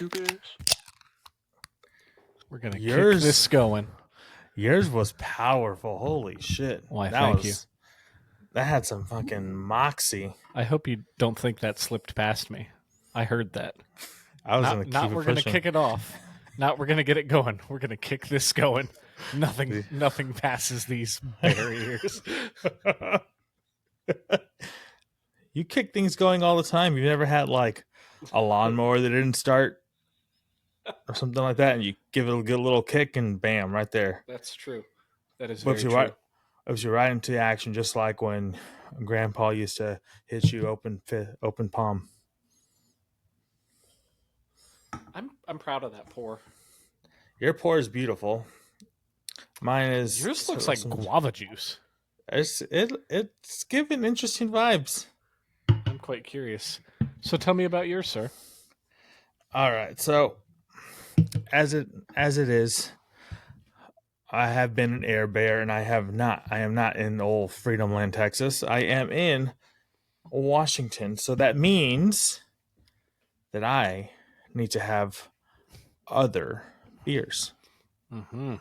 two beers. We're going to kick this going. Yours was powerful. Holy shit. Why, thank you. That had some fucking moxie. I hope you don't think that slipped past me. I heard that. I was going to keep it we're going to kick it off. Not we're going to get it going. We're going to kick this going. Nothing passes these barriers. You kick things going all the time. You've never had like a lawnmower that didn't start or something like that, and you give it a good little kick and bam, right there. That's true. That is very true. It was right into action, just like when Grandpa used to hit you open palm. I'm proud of that pour. Your pour is beautiful. Mine is. Yours looks like guava juice. It's giving interesting vibes. I'm quite curious. So tell me about yours, sir. All right. So as it is, I have been an air bear, and I am not in old Freedom Land, Texas. I am in Washington. So that means that I need to have other beers. Mm-hmm.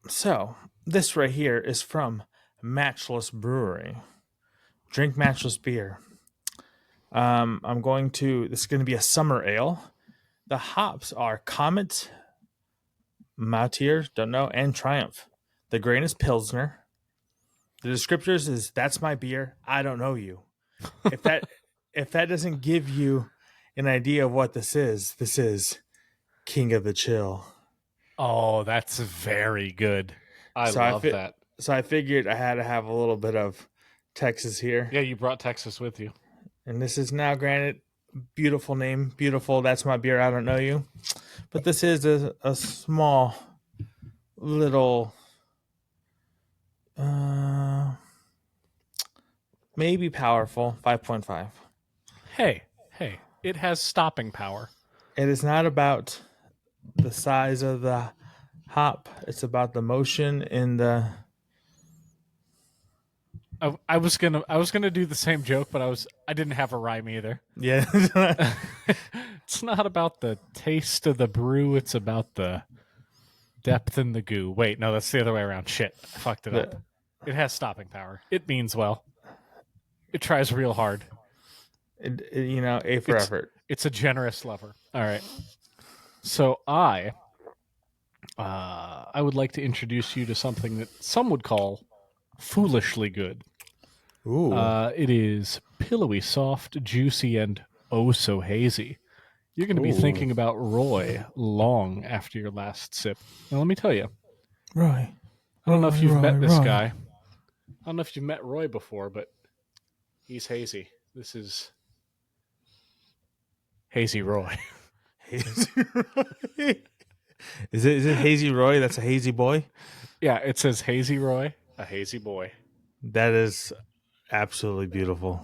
So this right here is from Matchless Brewery. Drink Matchless beer. This is going to be a summer ale. The hops are Comet, Moutier, don't know, and Triumph. The grain is Pilsner. The descriptors is, that's my beer, I don't know you. If that doesn't give you an idea of what this is King of the Chill. Oh, that's very good. I love that. So I figured I had to have a little bit of Texas here. Yeah, you brought Texas with you. And this is now, granted, beautiful name. Beautiful, that's my beer, I don't know you. But this is a small little, maybe powerful, 5.5. Hey, it has stopping power. It is not about the size of the hop. It's about the motion in the... I was gonna do the same joke, but I didn't have a rhyme either. Yeah. It's not about the taste of the brew, it's about the depth in the goo. Wait, no, that's the other way around. Shit, I fucked it up. It has stopping power. It means well. It tries real hard. A for effort. It's a generous lover. All right. So I would like to introduce you to something that some would call foolishly good. Ooh. It is pillowy, soft, juicy, and oh so hazy. You're going to be thinking about Roy long after your last sip. Now, let me tell you. Roy. I don't know if you've met this guy. I don't know if you've met Roy before, but he's hazy. This is Hazy Roy. Hazy Roy? Is it Hazy Roy? That's a hazy boy? Yeah, it says Hazy Roy, a hazy boy. That is absolutely beautiful.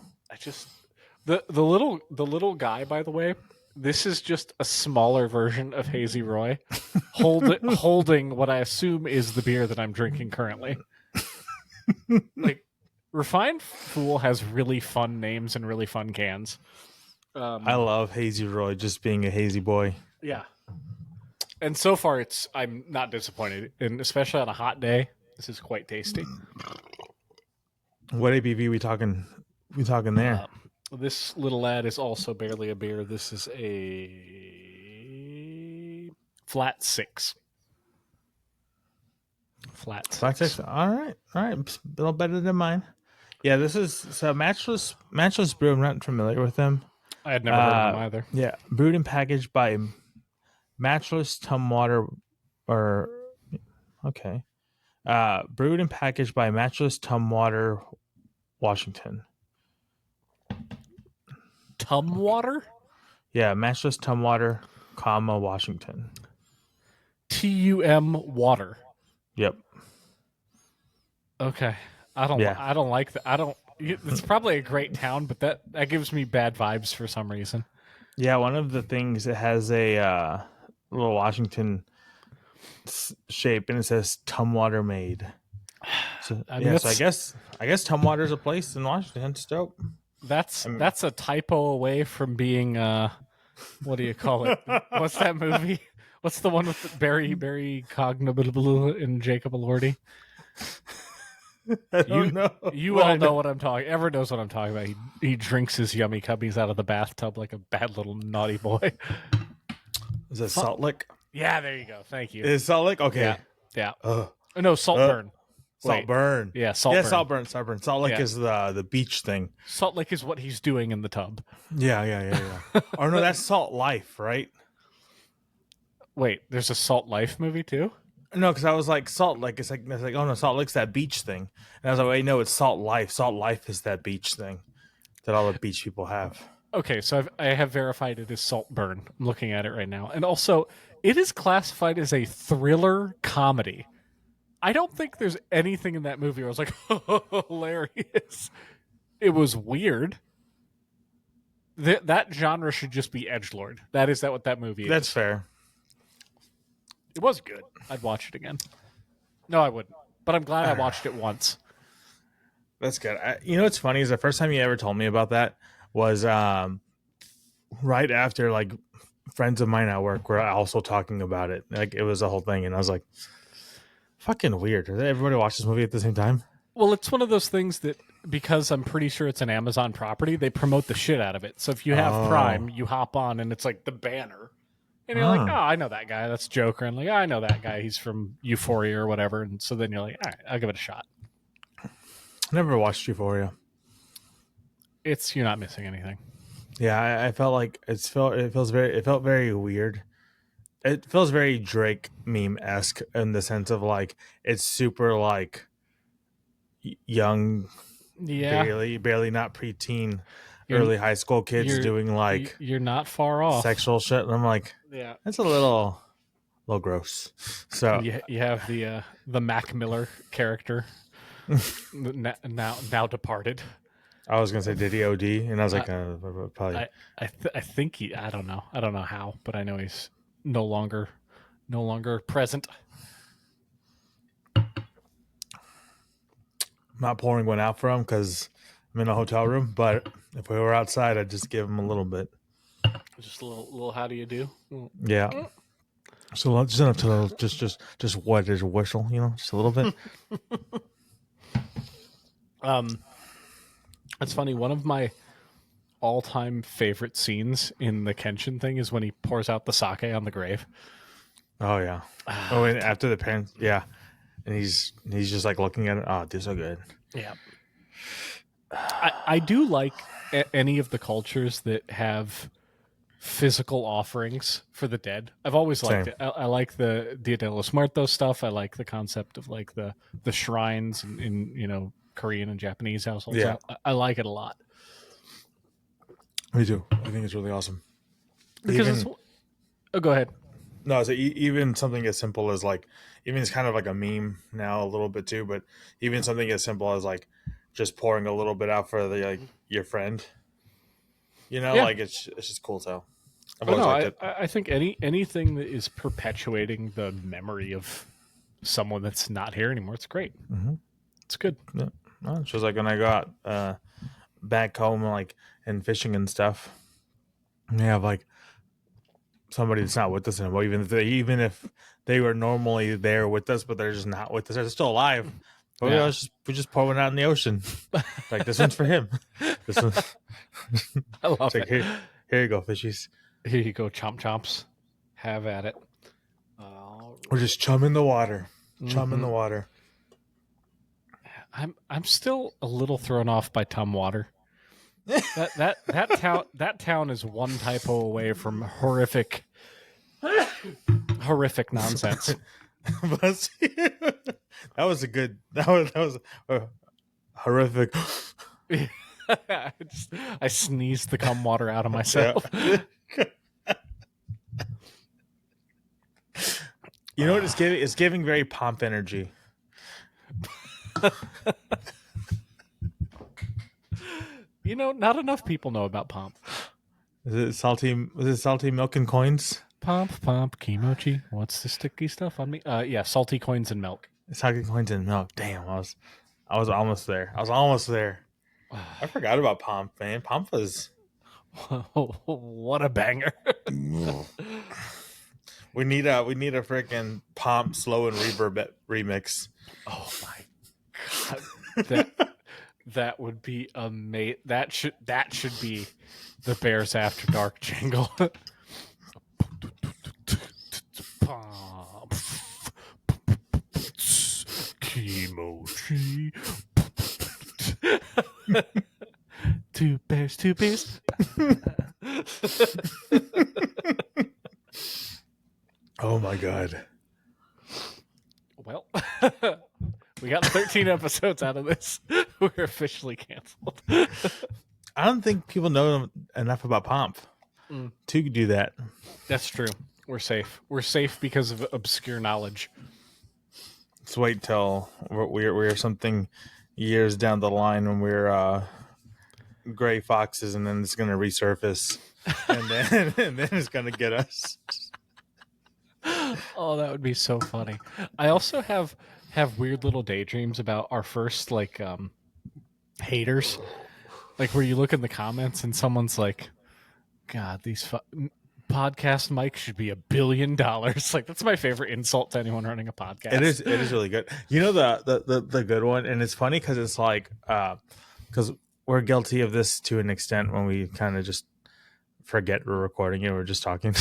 The little guy, by the way, this is just a smaller version of Hazy Roy, holding what I assume is the beer that I'm drinking currently. Like, Refined Fool has really fun names and really fun cans. I love Hazy Roy just being a hazy boy. Yeah. And so far, I'm not disappointed, and especially on a hot day, this is quite tasty. What ABV we talking there? This little lad is also barely a beer. This is a flat 6. Flat 6. All right. A little better than mine. Yeah, this is so Matchless Brew. I'm not familiar with them. I had never heard of them either. Yeah, brewed and packaged by Matchless Tumwater, brewed and packaged by Matchless Tumwater, Washington. Tumwater? Yeah, Matchless Tumwater, Washington. TUM water. Yep. Okay. I don't like that. It's probably a great town, but that gives me bad vibes for some reason. Yeah, one of the things, it has a little Washington shape, and it says Tumwater made. So I guess Tumwater is a place in Washington. It's dope. That's a typo away from being what do you call it? What's that movie? What's the one with Barry Cognable and Jacob Elordi? I don't know. You all know what I'm talking. Everyone knows what I'm talking about. He drinks his yummy cubbies out of the bathtub like a bad little naughty boy. Is it Salt Lick? Yeah, there you go. Thank you. Is Salt Lick? Okay. Yeah. No, Saltburn. Saltburn. Yeah, Saltburn. Saltburn. Salt Lick is the beach thing. Salt Lick is what he's doing in the tub. Yeah. Or no, that's Salt Life, right? Wait, there's a Salt Life movie too? No, because I was like, Salt Lick. It's like, oh no, Salt Lick's that beach thing. And I was like, wait, no, it's Salt Life. Salt Life is that beach thing that all the beach people have. Okay, so I have verified it as Saltburn. I'm looking at it right now. And also, it is classified as a thriller comedy. I don't think there's anything in that movie where I was like, hilarious. It was weird. That genre should just be edgelord. That what that movie is. That's fair. It was good. I'd watch it again. No, I wouldn't. But I'm glad I watched it once. That's good. You know what's funny is the first time you ever told me about that was right after like friends of mine at work were also talking about it. Like it was a whole thing, and I was like, "Fucking weird." Did everybody watch this movie at the same time? Well, it's one of those things that because I'm pretty sure it's an Amazon property, they promote the shit out of it. So if you have Prime, you hop on, and it's like the banner. And you're like, oh, I know that guy. That's Joker. And like, I know that guy. He's from Euphoria or whatever. And so then you're like, all right, I'll give it a shot. Never watched Euphoria. You're not missing anything. Yeah, I felt like it felt very weird. It feels very Drake meme-esque in the sense of like it's super like young, barely not preteen. Early high school kids doing like you're not far off sexual shit, and I'm like, yeah, that's a little gross. So you have the Mac Miller character now departed. I was gonna say did he OD, and I was like, probably. I think I don't know how, but I know he's no longer present. I'm not pouring one out for him because I'm in a hotel room, but if we were outside, I'd just give him a little bit. Just a little how do you do? Yeah. So just enough to just what is a whistle, just a little bit. It's funny. One of my all-time favorite scenes in the Kenshin thing is when he pours out the sake on the grave. Oh yeah. And after the parents, yeah, and he's just like looking at it. Oh, these are good. Yeah. I do like any of the cultures that have physical offerings for the dead. I've always liked it. I like the Dia de los Muertos stuff. I like the concept of like the shrines in Korean and Japanese households. Yeah. I like it a lot. Me too. I think it's really awesome. Because go ahead. No, so even something as simple as like, even it's kind of like a meme now a little bit too, but even something as simple as like just pouring a little bit out for the your friend, like it's just cool. So I think anything that is perpetuating the memory of someone that's not here anymore, it's great. Mm-hmm. It's good. Yeah, it's just like when I got back home, like and fishing and stuff. We have like somebody that's not with us anymore. Even if they were normally there with us, but they're just not with us. They're still alive. But we just pour one out in the ocean. Like this one's for him. This one. I love it. Here you go, fishies. Here you go, chomp chomps. Have at it. We're just chumming the water. Chumming the water. I'm still a little thrown off by Tum Water. That town is one typo away from horrific nonsense. That was horrific. I sneezed the cum water out of myself. Yeah. You know what it's giving? It's giving very Pomp energy. Not enough people know about Pomp. Is it salty milk and coins? Pomp, kimochi. What's the sticky stuff on me? Yeah, salty coins and milk. Salty coins and milk. Damn, I was almost there. I forgot about Pomp, man. Pomp was What a banger. We need a freaking pomp slow and reverb remix. Oh my god. That would be amazing. That should be the Bears After Dark jingle. Kimochi. Two bears. Oh my god. Well, we got 13 episodes out of this. We're officially canceled. I don't think people know enough about pomp to do that. That's true. We're safe. We're safe because of obscure knowledge. Let's wait till we're something years down the line when we're gray foxes, and then it's going to resurface, and then it's going to get us. Oh, that would be so funny. I also have weird little daydreams about our first haters, like where you look in the comments and someone's like, "God, these podcast mics should be $1 billion." Like that's my favorite insult to anyone running a podcast. It is really good. You know the good one, and it's funny because it's like because we're guilty of this to an extent when we kind of just forget we're recording it. We're just talking.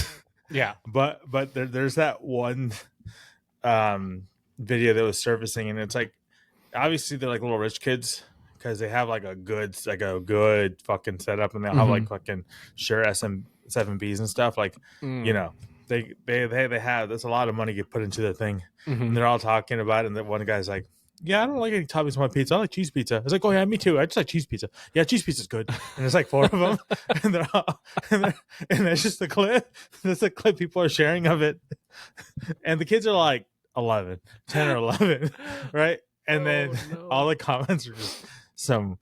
Yeah, but there's that one video that was surfacing, and it's like obviously they're like little rich kids because they have like a good fucking setup, and they'll have like fucking Shure SM7Bs and stuff. Like you know they have there's a lot of money get put into the thing, and they're all talking about it. And the one guy's like, "Yeah, I don't like any toppings on my pizza. I like cheese pizza." I was like, "Oh yeah, me too. I just like cheese pizza. Yeah, cheese pizza's good." And there's like 4 of them, and they're all, and that's just the clip. That's the clip people are sharing of it, and the kids are like 11, 10 or 11, right? And then all the comments are just some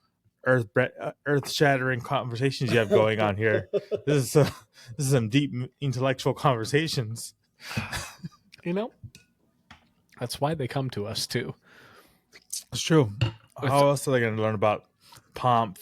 earth-shattering conversations you have going on here. This is some deep intellectual conversations. You know, that's why they come to us too. It's true. How else are they going to learn about pomp?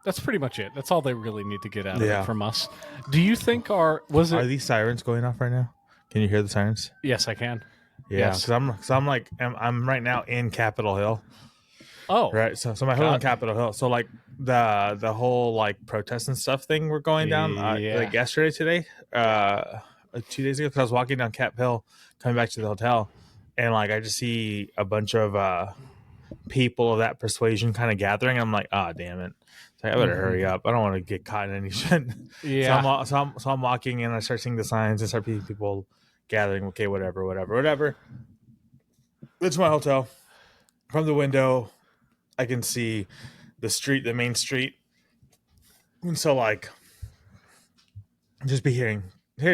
That's pretty much it. That's all they really need to get out of it from us. Do you think are these sirens going off right now? Can you hear the sirens? Yes, I can. Yeah, because I'm right now in Capitol Hill. Oh, right. So my home on Capitol Hill. So like the whole like protest and stuff thing we're going down like yesterday, today, 2 days ago. Because I was walking down Cap Hill, coming back to the hotel, and like I just see a bunch of people of that persuasion kind of gathering. I'm like, oh damn it! So I better hurry up. I don't want to get caught in any shit. Yeah. So I'm walking, and I start seeing the signs and start seeing people gathering. Okay, whatever. It's my hotel. From the window, I can see the main street. And so like just hear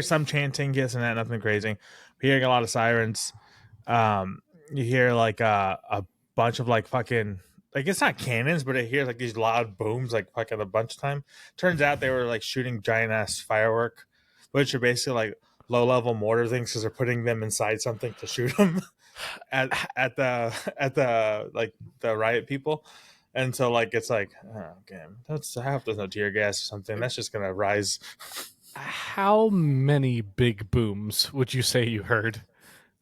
some chanting, yes and that, nothing crazy. Hearing a lot of sirens. You hear like a bunch of like fucking, like it's not cannons, but it hears like these loud booms like fucking a bunch of time. Turns out they were like shooting giant ass firework, which are basically like low level mortar things because they're putting them inside something to shoot them at the like the riot people. And so like it's like, oh, okay, I hope there's no tear gas or something. That's just gonna rise. How many big booms would you say you heard?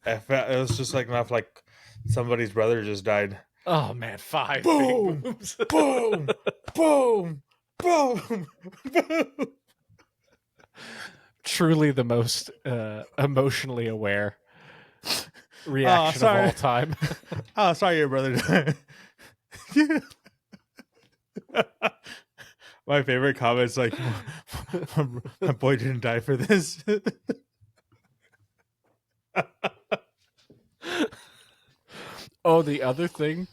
It was just like enough like somebody's brother just died. Oh man, 5 boom, big booms. boom, boom, boom, boom. Truly the most emotionally aware reaction of all time. Oh, sorry, your brother died. My favorite comment is like, my boy didn't die for this. Oh, the other thing,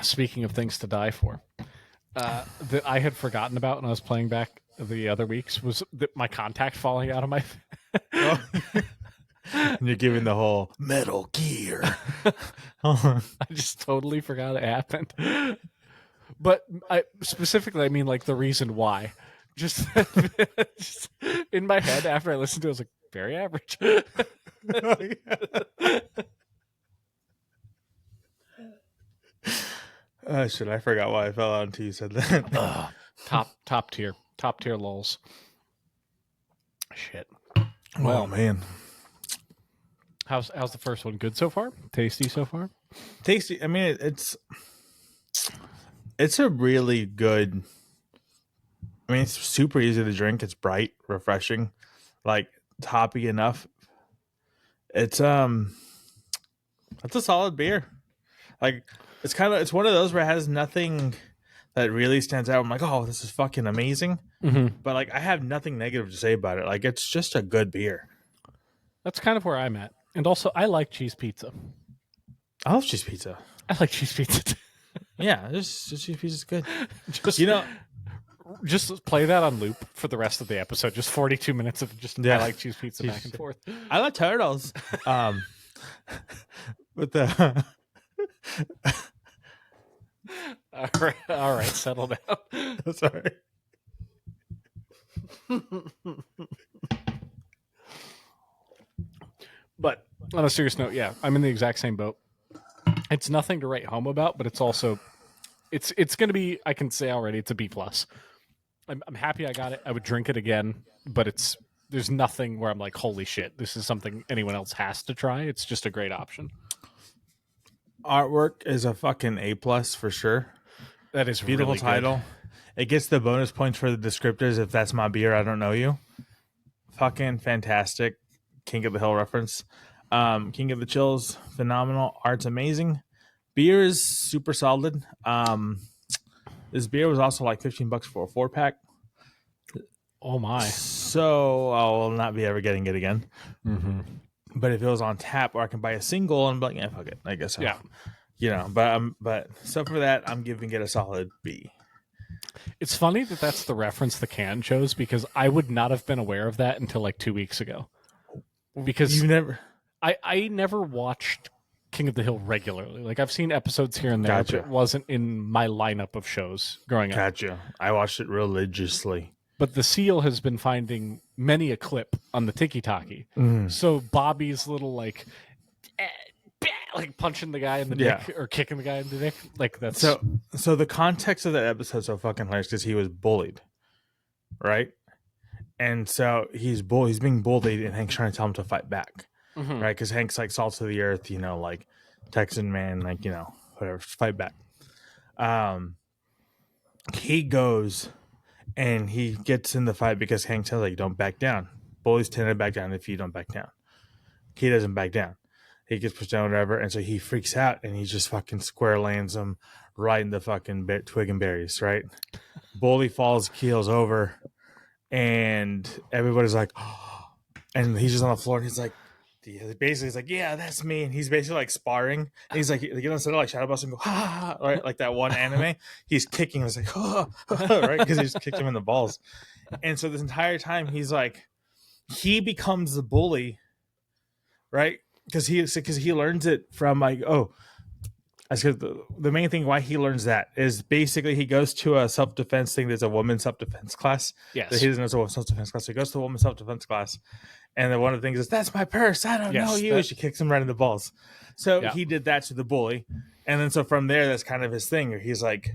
speaking of things to die for, that I had forgotten about when I was playing back the other weeks was my contact falling out of my And you're giving the whole Metal Gear. I just totally forgot it happened. But I mean like the reason why. Just in my head after I listened to it, I was like, very average. Oh shit! I forgot why I fell out until you said that. Top tier lols. Shit. Oh Well, man, how's the first one? Good so far? Tasty so far? tasty. I mean, it's a really good. I mean, it's super easy to drink. It's bright, refreshing, like hoppy enough. It's it's a solid beer. Like it's one of those where it has nothing that really stands out. I'm like, oh, this is fucking amazing. Mm-hmm. But like, I have nothing negative to say about it. Like, it's just a good beer. That's kind of where I'm at. And also, I like cheese pizza. I love cheese pizza. I like cheese pizza too. Yeah, just cheese pizza's good. Just You know, just play that on loop for the rest of the episode. Just 42 minutes of just Yeah. I like cheese pizza back and forth. I like turtles. But the All right, settle down. sorry. But on a serious note, yeah, I'm in the exact same boat. It's nothing to write home about, but it's also it's going to be. I can say already, it's a B plus. I'm happy I got it. I would drink it again, but there's nothing where I'm like, holy shit, this is something anyone else has to try. It's just a great option. Artwork is a fucking A plus for sure. That is Beautiful really title. Good. It gets the bonus points for the descriptors. If that's my beer, I don't know you. Fucking fantastic. King of the Hill reference. King of the Chills, phenomenal. Art's amazing. Beer is super solid. This beer was also like $15 for a 4-pack. Oh my! So I will not be ever getting it again. Mm-hmm. But if it was on tap, or I can buy a single and be like, yeah, fuck it. I guess so. Yeah. You know, but so for that, I'm giving it a solid B. It's funny that that's the reference the can chose because I would not have been aware of that until like 2 weeks ago. Because You never. I never watched King of the Hill regularly. Like I've seen episodes here and there, Gotcha. but it wasn't in my lineup of shows growing up. Gotcha. I watched it religiously. But the seal has been finding many a clip on the tiki-taki. So Bobby's little like punching the guy in the dick or kicking the guy in the dick. Like that's so the context of that episode is so fucking hilarious because he was bullied, right? And so he's being bullied, and Hank's trying to tell him to fight back, right? Because Hank's like salt of the earth, you know, like Texan man, like, you know, whatever, fight back. He goes and he gets in the fight because Hank tells like, don't back down. Bullies tend to back down if you don't back down. He doesn't back down. He gets pushed down, whatever, and so he freaks out and he just fucking square lands him right in the fucking twig and berries, right? Bully falls, keels over, and everybody's like, oh, and he's just on the floor, and he's like, basically, he's like, yeah, that's me, and he's basically like sparring. And he's like, you know, instead of like shadow bust and go, ha, right, like that one anime, he's kicking. He's like, oh, right, because he just kicked him in the balls. And so this entire time, he's like, he becomes the bully, right? Because he learns it from like, oh, I said the main thing why he learns that is basically he goes to a self-defense thing. There's a women's self-defense class. yes. That he doesn't know it's a women's self-defense class. So he goes to a women's self-defense class. And then one of the things is, that's my purse. I don't know you. She kicks him right in the balls. So he did that to the bully. And then so from there, that's kind of his thing. He's like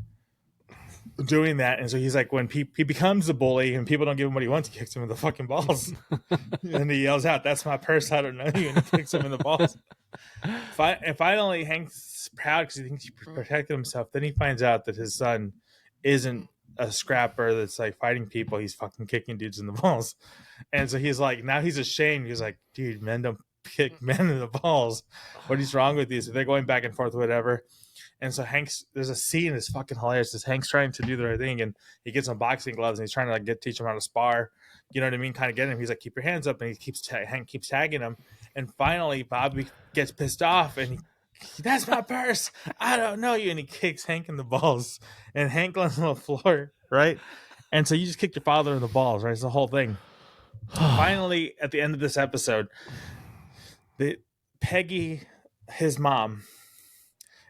doing that. And so he's like, when he becomes the bully and people don't give him what he wants, he kicks him in the fucking balls. And he yells out, that's my purse. I don't know you. And he kicks him in the balls. Finally, Hank's proud because he thinks he protected himself. Then he finds out that his son isn't a scrapper that's like fighting people. He's fucking kicking dudes in the balls. And so he's like, now he's ashamed. He's like, dude, men don't kick men in the balls. What is wrong with you? So they're going back and forth, whatever. And so there's a scene that's fucking hilarious. This Hank's trying to do the right thing, and he gets some boxing gloves, and he's trying to like teach him how to spar. You know what I mean? Kind of get him. He's like, keep your hands up, and Hank keeps tagging him. And finally, Bobby gets pissed off, and that's my purse. I don't know you. And he kicks Hank in the balls, and Hank lands on the floor, right? And so you just kicked your father in the balls, right? It's the whole thing. Finally, at the end of this episode, Peggy, his mom,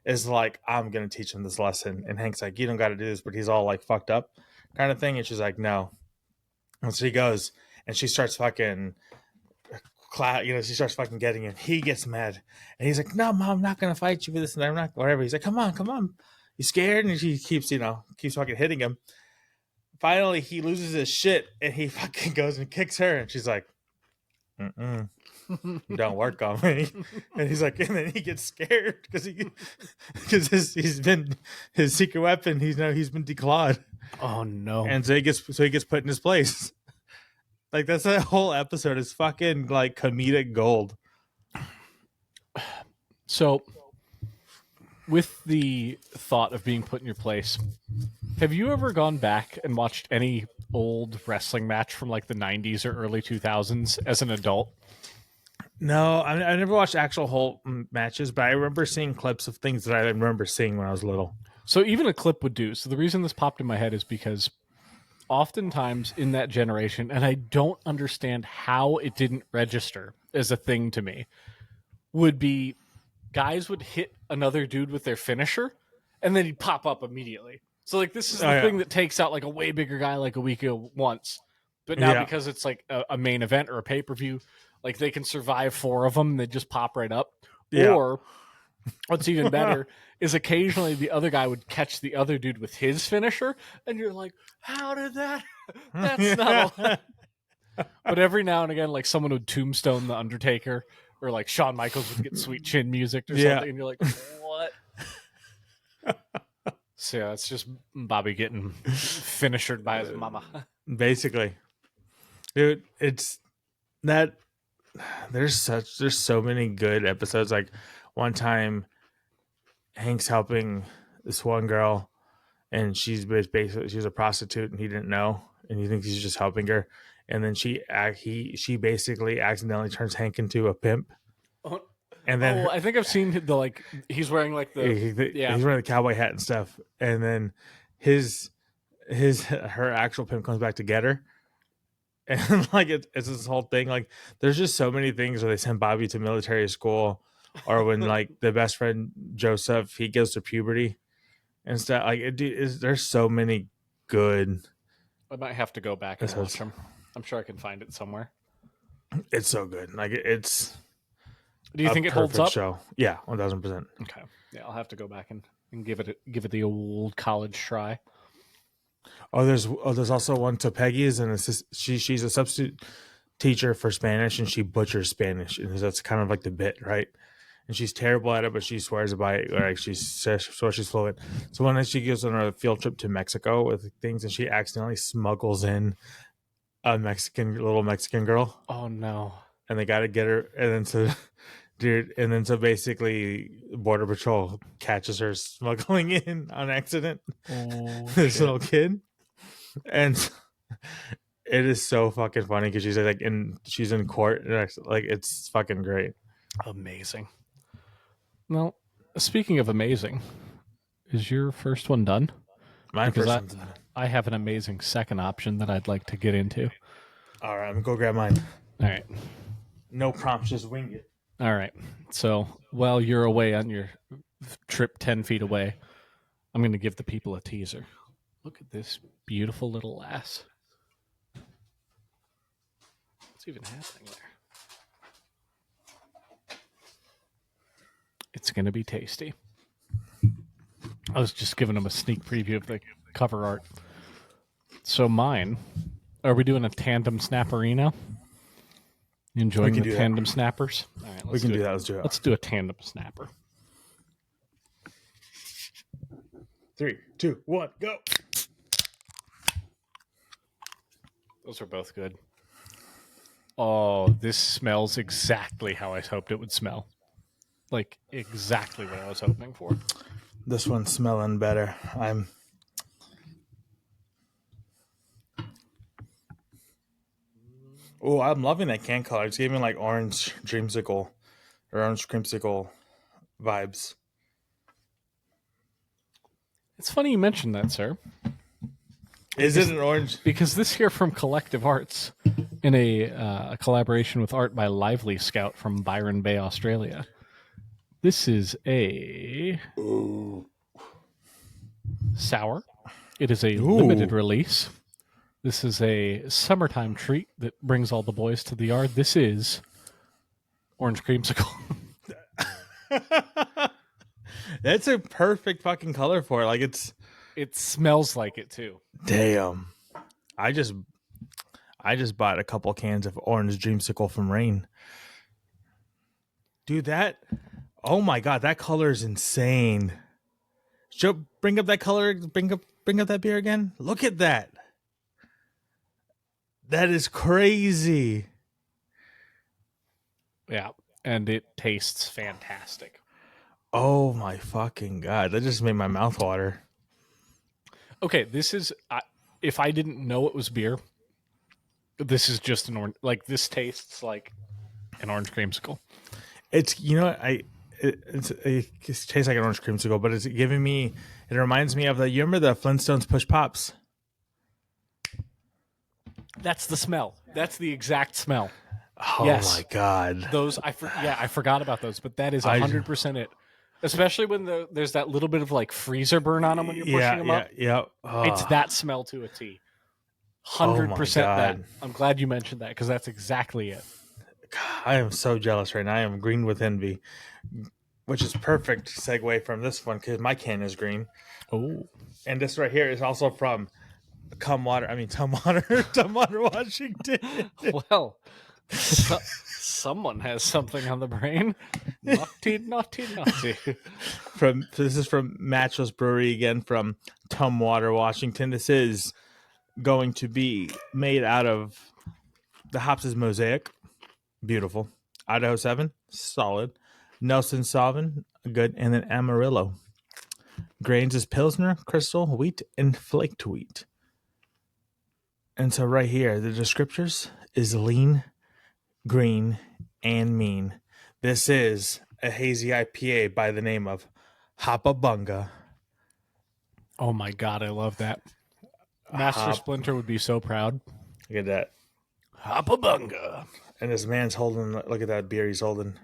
is like, I'm going to teach him this lesson. And Hank's like, you don't got to do this, but he's all like fucked up kind of thing. And she's like, no. And so he goes, and she starts fucking, she starts fucking getting it. He gets mad. And he's like, no, Mom, I'm not going to fight you for this. And I'm not, whatever. He's like, come on. you scared? And she keeps fucking hitting him. Finally, he loses his shit and he fucking goes and kicks her, and she's like, "Mm-mm, don't work on me." And he's like, and then he gets scared because his secret weapon. He's been declawed. Oh no! And so he gets put in his place. Like that's that whole episode is fucking like comedic gold. So, with the thought of being put in your place, have you ever gone back and watched any old wrestling match from like the 90s or early 2000s as an adult? No, I never watched actual whole matches, but I remember seeing clips of things that I remember seeing when I was little. So even a clip would do. So the reason this popped in my head is because oftentimes in that generation, and I don't understand how it didn't register as a thing to me, would be guys would hit another dude with their finisher, and then he'd pop up immediately. So like this is the thing that takes out like a way bigger guy like a week once. But now because it's like a main event or a pay-per-view, like they can survive 4 of them and they just pop right up. Yeah. Or what's even better is occasionally the other guy would catch the other dude with his finisher, and you're like, how did that? That's not a... But every now and again, like someone would tombstone the Undertaker, or like Shawn Michaels would get Sweet Chin music or something, and you're like, what? So yeah, it's just Bobby getting finishered by his mama. Basically. Dude, it's that there's so many good episodes. Like one time Hank's helping this one girl, and she's a prostitute and he didn't know, and he thinks he's just helping her. And then she basically accidentally turns Hank into a pimp. And then I think I've seen the like he's wearing like he's wearing the cowboy hat and stuff. And then her actual pimp comes back to get her. And like it's this whole thing. Like there's just so many things where they send Bobby to military school, or when like the best friend Joseph, he goes to puberty and stuff. Like there's so many good. I might have to go back and watch them. I'm sure I can find it somewhere. It's so good. Like it's. Do you think it holds up? Show. Yeah, 1000%. Okay. Yeah, I'll have to go back and give it the old college try. Oh, there's also one to Peggy's, and she's a substitute teacher for Spanish, and she butchers Spanish, and that's kind of like the bit, right? And she's terrible at it, but she swears by it. Like she says, so she's fluent. So one night she goes on a field trip to Mexico with things, and she accidentally smuggles in a little Mexican girl. Oh no! And they got to get her, and then so basically Border Patrol catches her smuggling in on accident. This little kid, and it is so fucking funny because she's in court, like it's fucking great. Amazing. Well, speaking of amazing, is your first one done? I have an amazing second option that I'd like to get into. All right, I'm gonna go grab mine. All right. No prompts, just wing it. All right. So while you're away on your trip 10 feet away, I'm going to give the people a teaser. Look at this beautiful little lass. What's even happening there? It's going to be tasty. I was just giving them a sneak preview of the cover art. So mine, are we doing a tandem snapperino? You enjoying the tandem snappers? All right, we can do that. Let's do it. Let's do a tandem snapper. 3, 2, 1, go. Those are both good. Oh, this smells exactly how I hoped it would smell. Like exactly what I was hoping for. This one's smelling better. Oh, I'm loving that can color. It's giving like orange dreamsicle or orange creamsicle vibes. It's funny you mentioned that, sir. Is it an orange? Because this here from Collective Arts, in a collaboration with art by Lively Scout from Byron Bay, Australia. This is a sour. It is a limited release. This is a summertime treat that brings all the boys to the yard. This is orange creamsicle. That's a perfect fucking color for it. Like it's It smells like it too. damn. I just bought a couple cans of orange dreamsicle from Rain. Dude, oh my god, that color is insane. Joe, bring up that color, bring up that beer again. Look at that. That is crazy. Yeah, and it tastes fantastic. Oh my fucking god. That just made my mouth water. Okay, this is if I didn't know it was beer, this is just an orange. Like this tastes like an orange creamsicle. It's it tastes like an orange creamsicle, but it's giving me. It reminds me of you remember the Flintstones Push Pops? That's the smell. That's the exact smell. Oh Yes. my god. Those I forgot about those, but that is 100% it. Especially when there's that little bit of like freezer burn on them when you're pushing them up. Yeah. Oh. It's that smell to a T. 100% that. I'm glad you mentioned that because that's exactly it. God, I am so jealous right now. I am green with envy, which is perfect segue from this one because my can is green. Oh, and this right here is also from Tumwater, Washington. Well, someone has something on the brain. Naughty. This is from Matchless Brewery again from Tumwater, Washington. This is going to be made out of the hops is Mosaic, beautiful. Idaho 7, solid. Nelson Sauvin, good, and then Amarillo. Grains is Pilsner, Crystal, wheat, and flaked wheat. And so right here, the descriptors is lean, green, and mean. This is a hazy IPA by the name of Hopabunga. Oh my god, I love that. Master Splinter would be so proud. Look at that. Hopabunga. And this man's holding, look at that beer he's holding.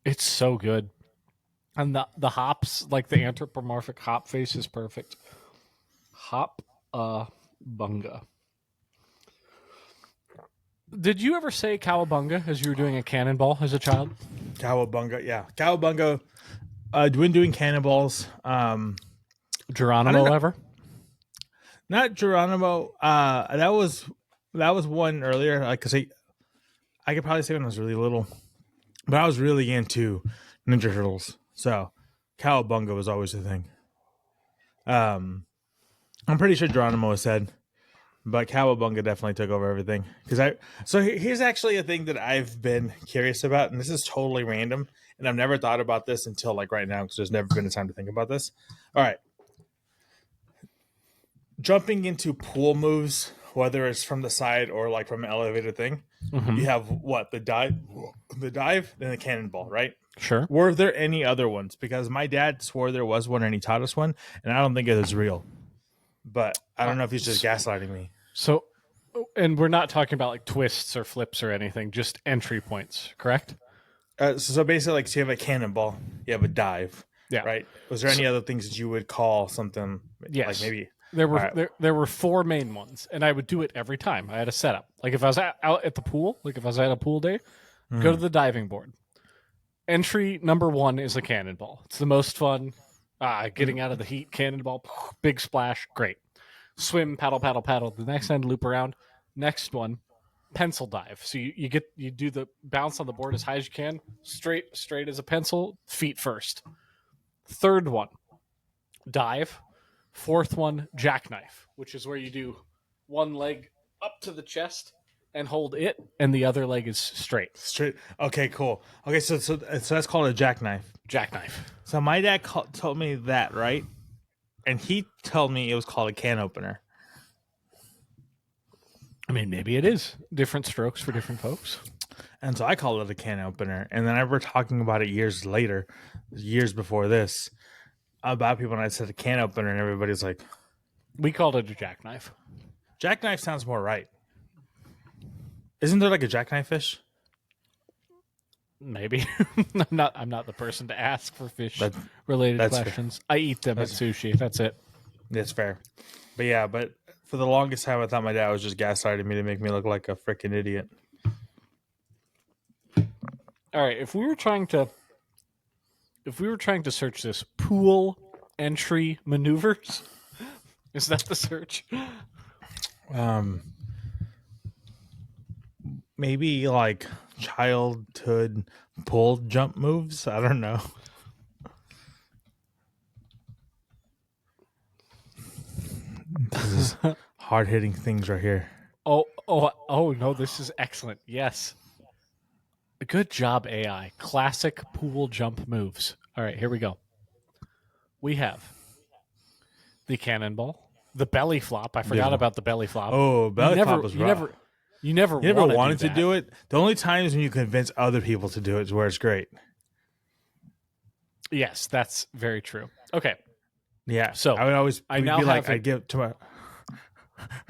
It's so good. And the hops, like the anthropomorphic hop face is perfect. Hop-bunga. Did you ever say cowabunga as you were doing a cannonball as a child? Cowabunga, yeah. Cowabunga. When doing cannonballs. Geronimo ever? Not Geronimo. That was one earlier. Like, cause I could probably say when I was really little, but I was really into Ninja Turtles. So Cowabunga was always the thing. I'm pretty sure Geronimo was said, but Cowabunga definitely took over everything. So here's actually a thing that I've been curious about, and this is totally random, and I've never thought about this until like right now because there's never been a time to think about this. All right. Jumping into pool moves, whether it's from the side or like from an elevated thing, you have what? The dive, then the cannonball, right? Sure. Were there any other ones? Because my dad swore there was one and he taught us one, and I don't think it was real. But I don't know if he's just gaslighting me. So, and we're not talking about like twists or flips or anything, just entry points, correct? So basically, like, so you have a cannonball, you have a dive, Yeah. right? Was there any other things that you would call something? Yes. Like maybe There were there were 4 main ones, and I would do it every time. I had a setup. Like if I was out at the pool, like if I was at a pool day, go to the diving board. Entry number 1 is a cannonball. It's the most fun. Getting out of the heat, cannonball, big splash, great. Swim, paddle, paddle, paddle. The next end, loop around. Next one, pencil dive. So you do the bounce on the board as high as you can, straight as a pencil, feet first. Third one, dive. Fourth one, jackknife, which is where you do one leg up to the chest and hold it, and the other leg is straight. Straight. Okay, cool. Okay, so that's called a jackknife. Jackknife. So my dad told me that, right? And he told me it was called a can opener. I mean, maybe it is different strokes for different folks. And so I called it a can opener. And then I were talking about it years later, years before this, about people, and I said a can opener, and everybody's like, we called it a jackknife. Jackknife sounds more right. Isn't there like a jackknife fish? Maybe. I'm not the person to ask for fish related questions. Fair. I eat them at sushi. That's it. That's fair. But yeah, for the longest time I thought my dad was just gaslighting me to make me look like a freaking idiot. All right, if we were trying to if we were trying to search this pool entry maneuvers, is that the search? Maybe like childhood pull jump moves. I don't know. This is hard hitting things right here. Oh no, this is excellent. Yes. Good job, AI. Classic pool jump moves. All right, here we go. We have the cannonball, the belly flop. I forgot about the belly flop. Oh, belly flop was rough. You never wanted to do it. The only times when you convince other people to do it is where it's great. Yes, that's very true. Okay. Yeah. So I would always I'd give to my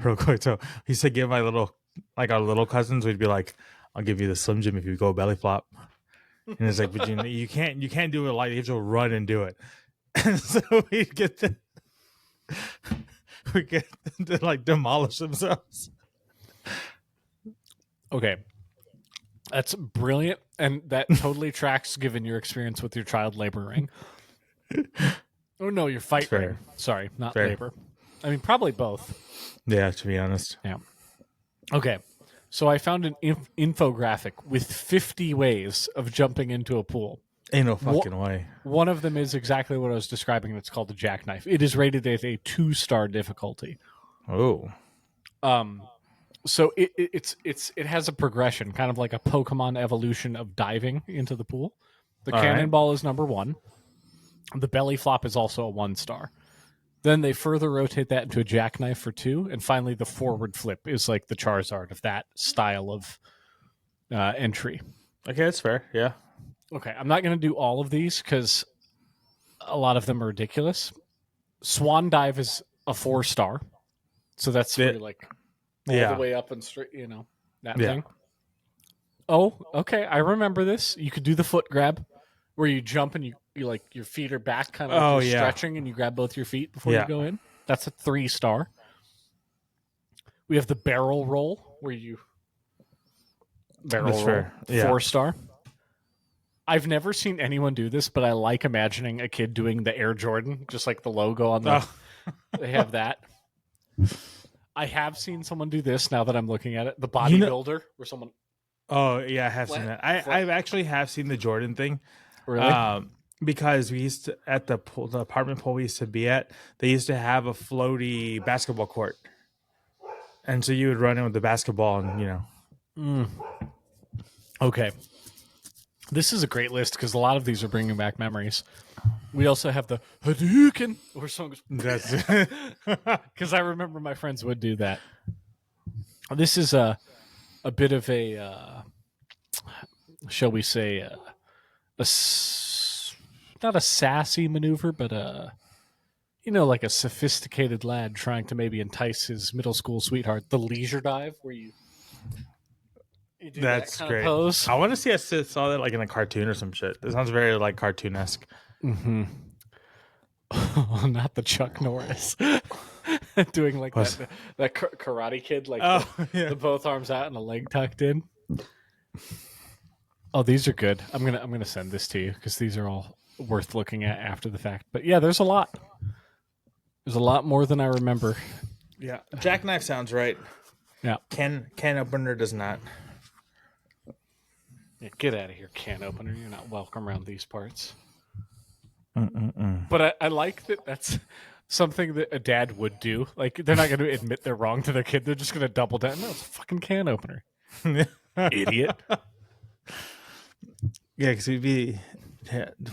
real quick. So he said give my little our little cousins, we'd be like, I'll give you the Slim Jim if you go belly flop. And it's like, but you can't do it like you have to run and do it. And so we get them to like demolish themselves. Okay. That's brilliant, and that totally tracks given your experience with your child laboring. Oh no, your fight ring. Sorry, not labor. I mean, probably both. Yeah, to be honest. Yeah. Okay. So I found an infographic with 50 ways of jumping into a pool. Ain't no fucking way. One of them is exactly what I was describing. It's called the jackknife. It is rated as a 2-star difficulty. Oh. So it has a progression, kind of like a Pokemon evolution of diving into the pool. The cannonball is number 1. The belly flop is also a 1-star. Then they further rotate that into a jackknife for 2, and finally the forward flip is like the Charizard of that style of entry. Okay, that's fair. Yeah. Okay, I'm not going to do all of these because a lot of them are ridiculous. Swan dive is a 4-star, so that's really like all the way up and straight, that thing. Oh, okay, I remember this. You could do the foot grab, where you jump and you like your feet are back, kind of like you're stretching, and you grab both your feet before you go in. That's a 3-star. We have the barrel roll, where you roll, 4-star. I've never seen anyone do this, but I like imagining a kid doing the Air Jordan, just like the logo on the. They have that. I have seen someone do this now that I'm looking at it. The bodybuilder, where someone. Oh yeah, I have seen that. I actually have seen the Jordan thing. Really? Because we used to at the apartment pool we used to be at, they used to have a floaty basketball court, and so you would run in with the basketball, and Okay. This is a great list because a lot of these are bringing back memories. We also have the Hadouken, where someone goes, because I remember my friends would do that. This is a bit of a, shall we say, not a sassy maneuver, but like a sophisticated lad trying to maybe entice his middle school sweetheart. The leisure dive, where you do that's that great. Pose. I want to see. I saw that like in a cartoon or some shit. It sounds very like cartoonesque. Mm-hmm. Not the Chuck Norris doing like that Karate Kid, like the both arms out and a leg tucked in. Oh, these are good. I'm gonna send this to you because these are all worth looking at after the fact. But yeah, there's a lot. There's a lot more than I remember. Yeah, jackknife sounds right. Yeah, can opener does not. Yeah, get out of here, can opener. You're not welcome around these parts. But I like that. That's something that a dad would do. Like they're not going to admit they're wrong to their kid. They're just going to double down. No, it's a fucking can opener. Idiot. Yeah, because the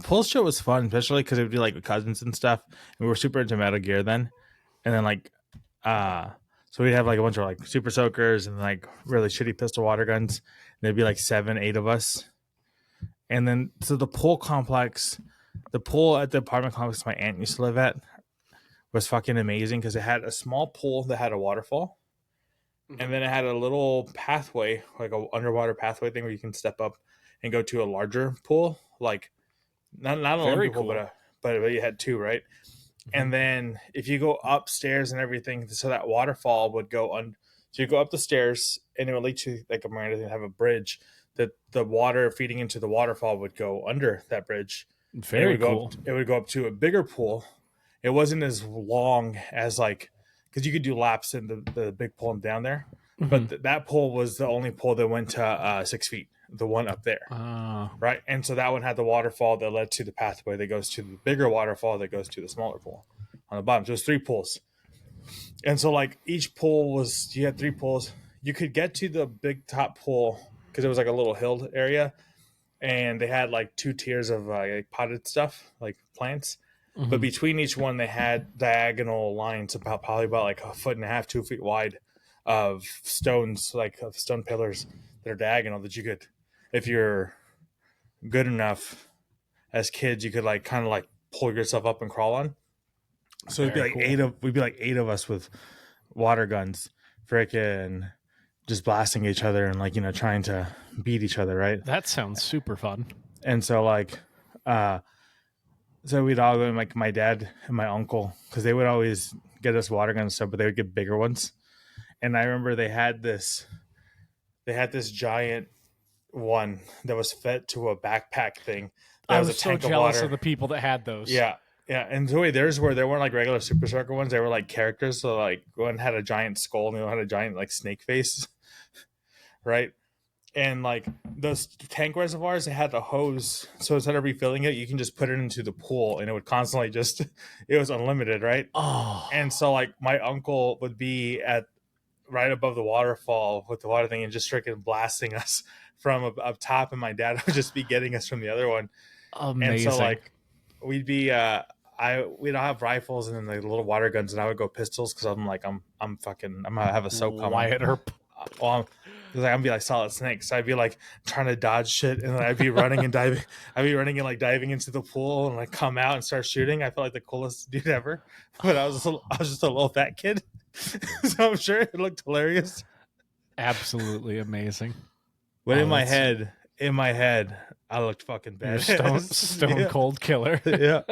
pool show was fun, especially because it would be like with cousins and stuff. And we were super into Metal Gear then, and then so we'd have like a bunch of like super soakers and like really shitty pistol water guns. And there'd be like 7, 8 of us, and then so the pool at the apartment complex my aunt used to live at was fucking amazing because it had a small pool that had a waterfall, and then it had a little pathway, like a underwater pathway thing where you can step up and go to a larger pool, like not a very pool, cool. but you had 2, right? And then if you go upstairs and everything, so that waterfall would go on. So you go up the stairs, and it would lead to like a marina and have a bridge that the water feeding into the waterfall would go under that bridge. Very cool. It would go up to a bigger pool. It wasn't as long as like, because you could do laps in the big pool down there, but that pool was the only pool that went to 6 feet. The one up there, right? And so that one had the waterfall that led to the pathway that goes to the bigger waterfall that goes to the smaller pool on the bottom. So it was 3 pools. And so like each pool was, you had 3 pools. You could get to the big top pool because it was like a little hill area, and they had like 2 tiers of like potted stuff, like plants. But between each one, they had diagonal lines probably about like 1.5 feet, 2 feet wide of stones, like of stone pillars that are diagonal that you could, if you're good enough as kids, you could like kind of like pull yourself up and crawl on. So it'd be like cool. We'd be like 8 of us with water guns, freaking just blasting each other and like, you know, trying to beat each other, right? That sounds super fun. And so like, so we'd all go, like my dad and my uncle, because they would always get us water guns and stuff, but they would get bigger ones. And I remember they had this giant one that was fed to a backpack thing. I was so jealous of the people that had those. Yeah. And the way theirs were, they weren't like regular Super Soaker ones. They were like characters. So like one had a giant skull and the other had a giant like snake face. Right. And like those tank reservoirs, they had a hose. So instead of refilling it, you can just put it into the pool and it would constantly it was unlimited. Right. Oh. And so like my uncle would be at right above the waterfall with the water thing and just freaking blasting us from up top, and my dad would just be getting us from the other one. Amazing. And so like we'd be we'd all have rifles and then the little water guns, and I would go pistols because I'm gonna have a soak on Wyatt Earp. Because like, I'm gonna be like Solid Snake, so I'd be like trying to dodge shit, and then I'd be running and diving. I'd be running and like diving into the pool and like come out and start shooting. I felt like the coolest dude ever, but I was just a little fat kid. So I'm sure it looked hilarious. Absolutely amazing. But in my head, I looked fucking bad. Stone cold killer. Yeah.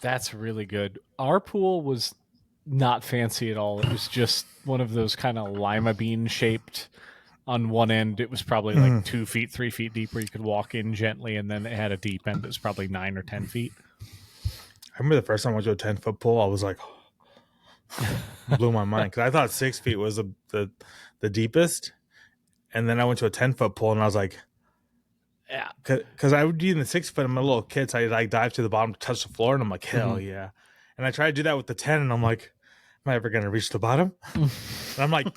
That's really good. Our pool was not fancy at all. It was just one of those kind of lima bean shaped. On one end, it was probably like 2 feet, 3 feet deep where you could walk in gently. And then it had a deep end that was probably 9 or 10 feet. I remember the first time I went to a 10-foot pool, I was like, blew my mind. Because I thought 6 feet was the deepest. And then I went to a 10-foot pool and I was like, yeah. Because I would be in the 6 foot, I'm a little kid, so I like dive to the bottom to touch the floor. And I'm like, hell yeah. And I tried to do that with the 10 and I'm like, am I ever going to reach the bottom? And I'm like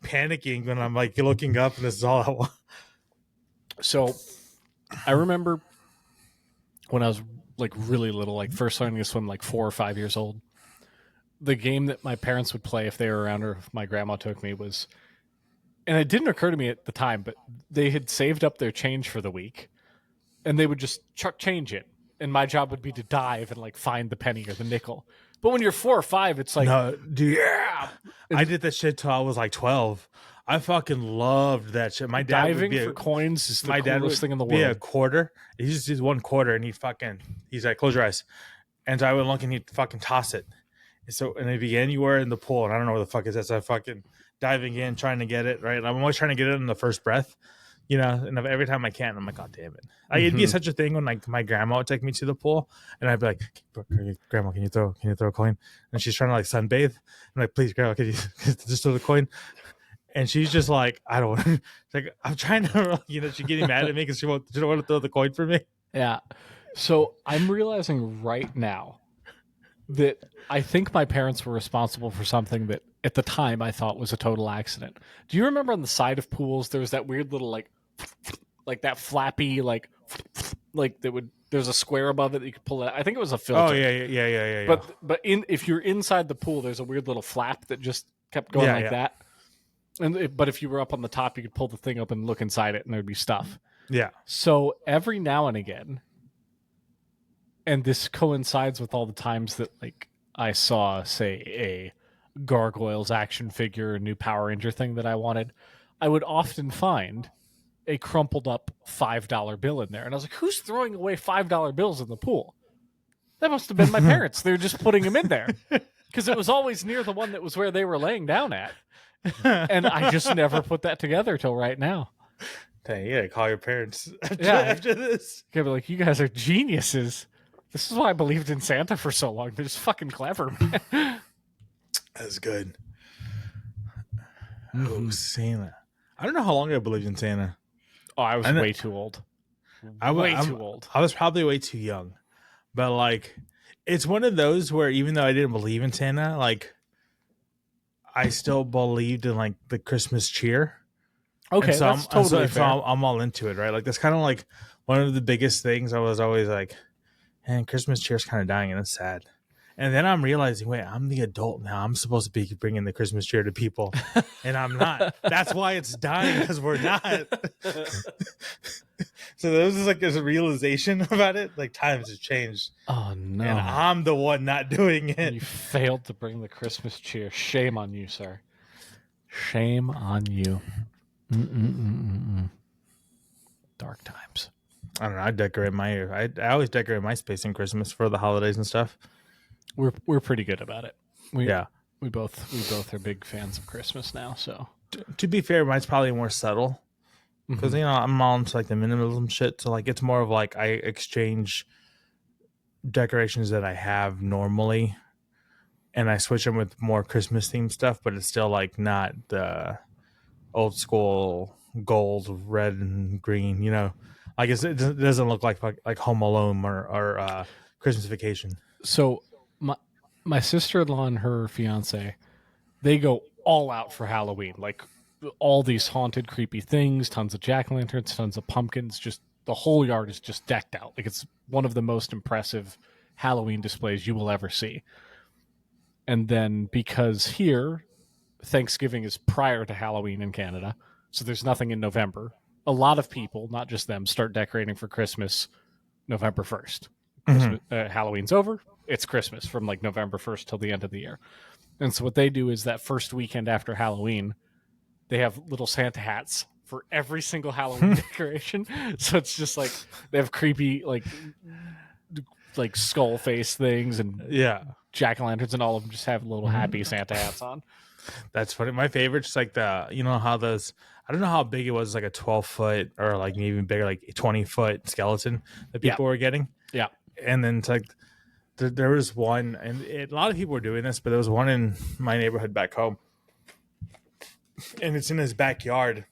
panicking when I'm like looking up and this is all I want. So I remember when I was like really little, like first learning to swim, like 4 or 5 years old, the game that my parents would play if they were around or if my grandma took me was, and it didn't occur to me at the time, but they had saved up their change for the week and they would just chuck change in. And my job would be to dive and like find the penny or the nickel. But when you're 4 or 5, it's like, no, dude, yeah. I did that shit till I was like 12. I fucking loved that shit. My dad diving for coins is the coolest thing in the world. Be a quarter. He just did 1 quarter and he's like, close your eyes. And so I would look and he'd fucking toss it. And so in the beginning, you were in the pool and I don't know where the fuck is that. So I fucking diving in, trying to get it right. And I'm always trying to get it in the first breath, you know. And every time I can, I'm like, God damn it! It'd be such a thing when like my grandma would take me to the pool, and I'd be like, Grandma, can you throw a coin? And she's trying to like sunbathe. I'm like, please, Grandma, can you just throw the coin? And she's just like, I don't want. Like, I'm trying to, you know, she's getting mad at me because she don't want to throw the coin for me. Yeah. So I'm realizing right now that I think my parents were responsible for something that at the time I thought was a total accident. Do you remember on the side of pools, there was that weird little like that flappy, like that would, there's a square above it that you could pull out. I think it was a filter. Oh yeah. But if you're inside the pool, there's a weird little flap that just kept going that. But if you were up on the top, you could pull the thing up and look inside it and there'd be stuff. Yeah. So every now and again, and this coincides with all the times that like I saw, say, a Gargoyles action figure, a new Power Ranger thing that I wanted, I would often find a crumpled up $5 bill in there. And I was like, who's throwing away $5 bills in the pool? That must have been my parents. They're just putting them in there. Because it was always near the one that was where they were laying down at. And I just never put that together till right now. Hey, you gotta call your parents Yeah. after this. Okay, but like, you guys are geniuses. This is why I believed in Santa for so long. They're just fucking clever. That's good. Mhm. Oh, Santa. I don't know how long I believed in Santa. Oh, I was I know, way too old. I'm, Too old. I was probably way too young. But like, it's one of those where even though I didn't believe in Santa, like, I still believed in like the Christmas cheer. And Okay, so that's totally fair. I'm all into it, right? Like that's kind of like one of the biggest things. I was always like, man, Christmas cheer's kind of dying, and it's sad. And then I'm realizing, wait, I'm the adult now. I'm supposed to be bringing the Christmas cheer to people, and I'm not. That's why it's dying, because we're not. So there was like this realization about it. Like times have changed, Oh no! and I'm the one not doing it. You failed to bring the Christmas cheer. Shame on you, sir. Shame on you. Mm-mm-mm-mm-mm. Dark times. I don't know. I decorate I always decorate my space in Christmas for the holidays and stuff. We're pretty good about it. Yeah. We both are big fans of Christmas now. So To be fair, mine's probably more subtle because Mhm. you know I'm all into like the minimalism shit. So like it's more of like I exchange decorations that I have normally, and I switch them with more Christmas themed stuff. But it's still like not the old school gold, red, and green. You know, I guess it doesn't look like Home Alone or Christmas Vacation. So my sister-in-law and her fiance, they go all out for Halloween. Like all these haunted, creepy things, tons of jack-o'-lanterns, tons of pumpkins, just the whole yard is just decked out. Like it's one of the most impressive Halloween displays you will ever see. And then because here Thanksgiving is prior to Halloween in Canada, so there's nothing in November. A lot of people, not just them, start decorating for Christmas November 1st. Christmas, Halloween's over. It's Christmas from like November 1st till the end of the year. And so what they do is that first weekend after Halloween, they have little Santa hats for every single Halloween decoration. So it's just like they have creepy like skull face things and Yeah, jack-o'-lanterns, and all of them just have little happy Santa hats on. that's funny. My favorite's like you know how those. I don't know how big it was, like a 12-foot or like even bigger, like 20-foot skeleton that people were getting. Yeah. And then it's like there was one, and a lot of people were doing this, but there was one in my neighborhood back home, and it's in his backyard,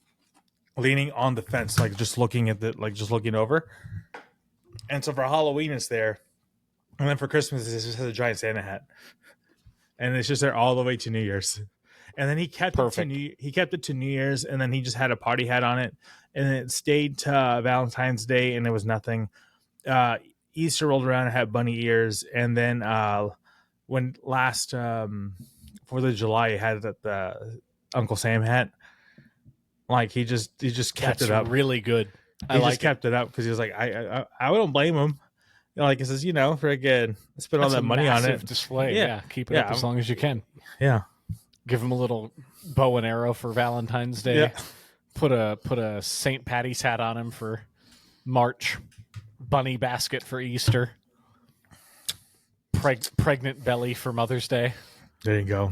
leaning on the fence, like just looking at just looking over. And so for Halloween, it's there, and then for Christmas, it just has a giant Santa hat, and it's just there all the way to New Year's. And then he kept it to New Year's, and then he just had a party hat on it, and then it stayed to Valentine's Day, and there was nothing. Easter rolled around and had bunny ears, and then when last 4th of July, he had the Uncle Sam hat. Like he just kept That's it up. really good. He just kept it up because he was like, I don't blame him. You know, like he says, friggin' spend all that money on it. Display. Yeah. Keep it up as long as you can. Yeah. Give him a little bow and arrow for Valentine's Day. Yeah. Put a St. Patty's hat on him for March. Bunny basket for Easter. Pregnant belly for Mother's Day. There you go.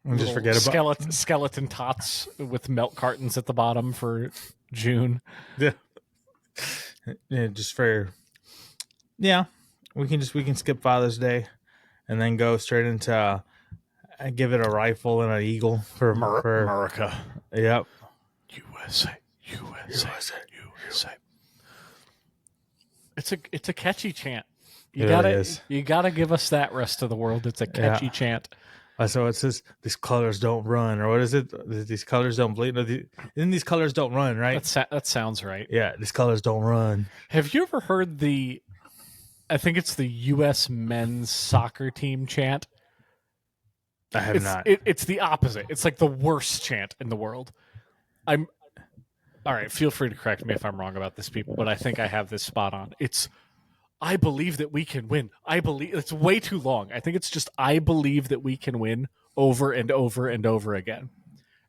And just forget about skeleton tots with milk cartons at the bottom for June. Yeah. Just for we can skip Father's Day and then go straight into give it a rifle and an eagle for America. Yep. USA. It's a catchy chant. You gotta give us that, rest of the world. It's a catchy chant. So it says these colors don't run, or what is it? These colors don't bleed. Then these colors don't run, right? That sounds right. Yeah, these colors don't run. Have you ever heard I think it's the U.S. men's soccer team chant? I have not. It's the opposite. It's like the worst chant in the world. All right, feel free to correct me if I'm wrong about this, people, but I think I have this spot on. It's I believe that we can win. I believe it's way too long. I think it's just I believe that we can win over and over and over again.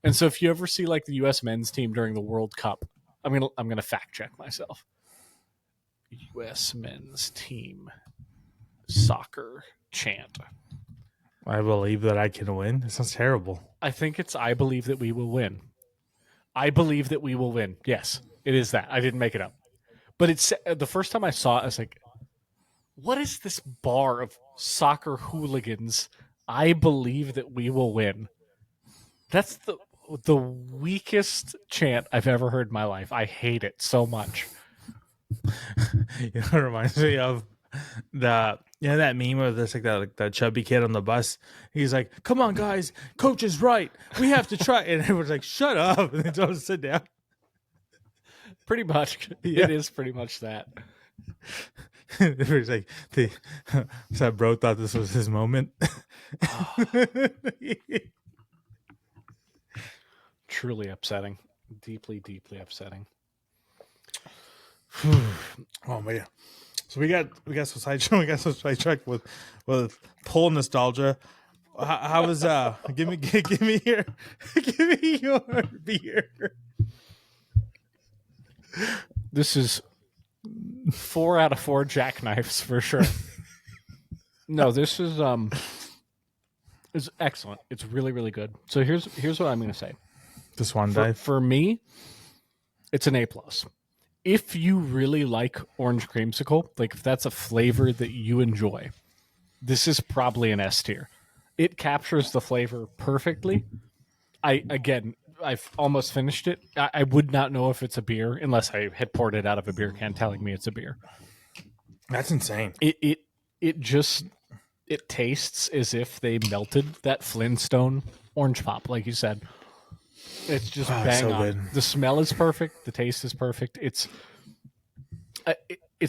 And so if you ever see like the US men's team during the World Cup, I'm going to fact check myself. US men's team soccer chant. I believe that I can win. That sounds terrible. I think it's I believe that we will win. I believe that we will win. Yes, it is that. I didn't make it up. But it's the first time I saw it, I was like, what is this bar of soccer hooligans? I believe that we will win. That's the weakest chant I've ever heard in my life. I hate it so much. It reminds me of that meme of this like that chubby kid on the bus. He's like, "Come on, guys, coach is right. We have to try." And everyone's like, "Shut up!" And they don't sit down. Pretty much, it is pretty much that. It was like so bro thought this was his moment. Truly upsetting. Deeply, deeply upsetting. Oh man! So we got some sidetracked with pole nostalgia. How was give me your give me your beer. This is 4 out of 4 jackknifes for sure. No, this is excellent. It's really, really good. So here's what I'm going to say. This one dive for me, it's an A+. If you really like orange creamsicle, like if that's a flavor that you enjoy, this is probably an S tier. It captures the flavor perfectly. I've almost finished it. I would not know if it's a beer unless I had poured it out of a beer can telling me it's a beer. That's insane. It tastes as if they melted that Flintstone orange pop, like you said. It's just bang so on. good. The smell is perfect. The taste is perfect. It's